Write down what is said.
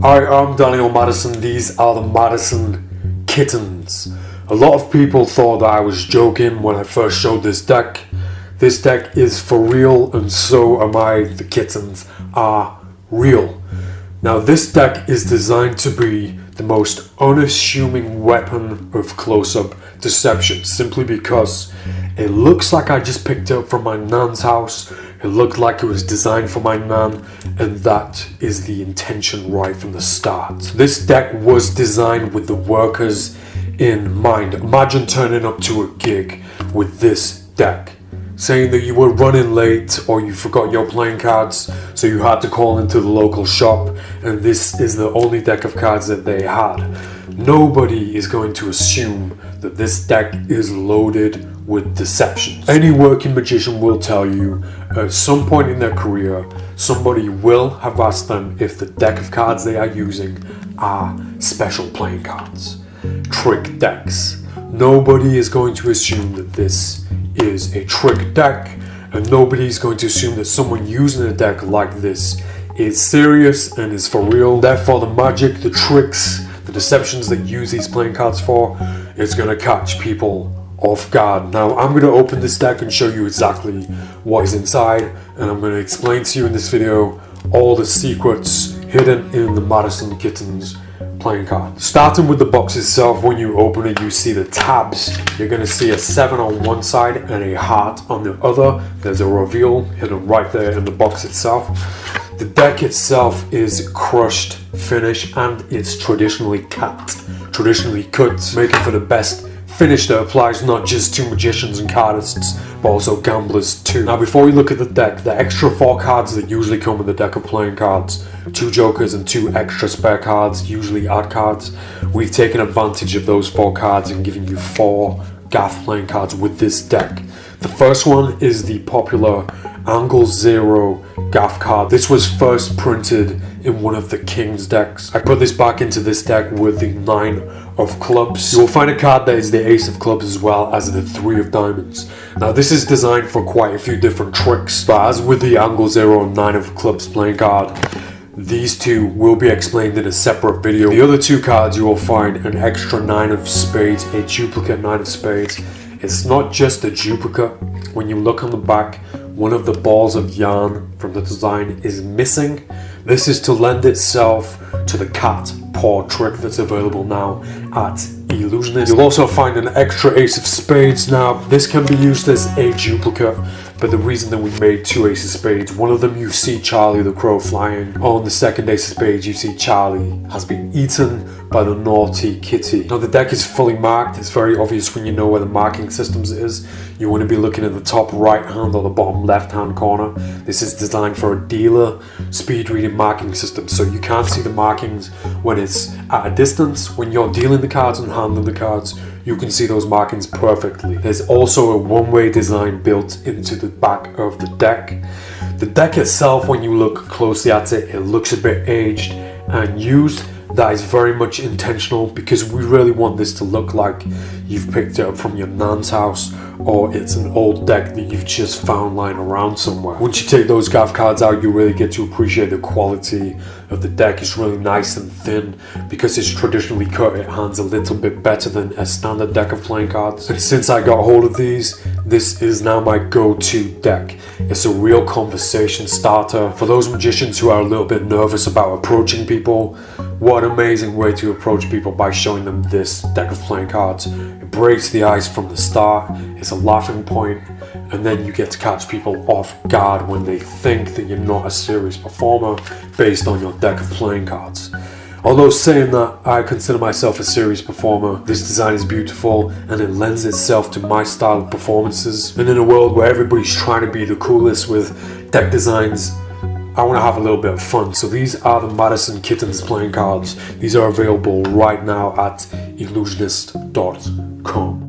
Hi, I'm Daniel Madison. These are the Madison Kittens. A lot of people thought that I was joking when I first showed this deck. This deck is for real, and so am I. The kittens are real. Now, this deck is designed to be the most unassuming weapon of close-up deception, simply because it looks like I just picked it up from my nan's house. It looked like it was designed for my nan, and that is the intention right from the start. This deck was designed with the workers in mind. Imagine turning up to a gig with this deck, saying that you were running late or you forgot your playing cards, so you had to call into the local shop, and this is the only deck of cards that they had. Nobody is going to assume that this deck is loaded with deception. Any working magician will tell you at some point in their career, somebody will have asked them if the deck of cards they are using are special playing cards, trick decks. Nobody is going to assume that this is a trick deck, and nobody is going to assume that someone using a deck like this is serious and is for real. Therefore, the magic, the tricks, the deceptions that use these playing cards for, is going to catch people off guard. Now, I'm going to open this deck and show you exactly what is inside, and I'm going to explain to you in this video all the secrets hidden in the Madison Kittens playing card. Starting with the box itself, when you open it, you see the tabs. You're going to see a 7 on one side and a heart on the other. There's a reveal hidden right there in the box itself. The deck itself is crushed finish, and it's traditionally cut, making for the best finish that applies not just to magicians and cardists, but also gamblers too. Now, before we look at the deck, the extra 4 cards that usually come with the deck of playing cards, 2 jokers and 2 extra spare cards, usually add cards, we've taken advantage of those 4 cards and given you 4 gaff playing cards with this deck. The first one is the popular Angle 0 gaff card. This was first printed in one of the King's decks. I put this back into this deck with the 9 of clubs. You will find a card that is the Ace of clubs as well as the 3 of diamonds. Now, this is designed for quite a few different tricks, but as with the Angle 0 and 9 of clubs playing card, these two will be explained in a separate video. The other 2 cards, you will find an extra 9 of spades, a duplicate 9 of spades. It's not just a duplicate. When you look on the back, one of the balls of yarn from the design is missing. This is to lend itself to the cat paw trick that's available now at Illusionist. You'll also find an extra Ace of Spades. Now, this can be used as a duplicate, but the reason that we made 2 Aces of Spades, one of them you see Charlie the Crow flying. On the second Ace of Spades, you see Charlie has been eaten by the naughty kitty. Now, the deck is fully marked. It's very obvious when you know where the marking systems is. You want to be looking at the top right hand or the bottom left hand corner. This is designed for a dealer speed reading marking system, so you can't see the markings when it's at a distance. When you're dealing the cards and handling the cards, you can see those markings perfectly. There's also a one-way design built into the back of the deck. The deck itself, when you look closely at it, it looks a bit aged and used. That is very much intentional, because we really want this to look like you've picked it up from your nan's house, or it's an old deck that you've just found lying around somewhere. Once you take those gaff cards out, you really get to appreciate the quality of the deck. It's really nice and thin. Because it's traditionally cut, it hands a little bit better than a standard deck of playing cards. And since I got hold of these, this is now my go-to deck. It's a real conversation starter for those magicians who are a little bit nervous about approaching people. What an amazing way to approach people, by showing them this deck of playing cards. It breaks the ice from the start. It's a laughing point, and then you get to catch people off guard when they think that you're not a serious performer based on your deck of playing cards. Although saying that, I consider myself a serious performer. This design is beautiful, and it lends itself to my style of performances. And in a world where everybody's trying to be the coolest with deck designs, I want to have a little bit of fun. So these are the Madison Kittens playing cards. These are available right now at illusionist.com.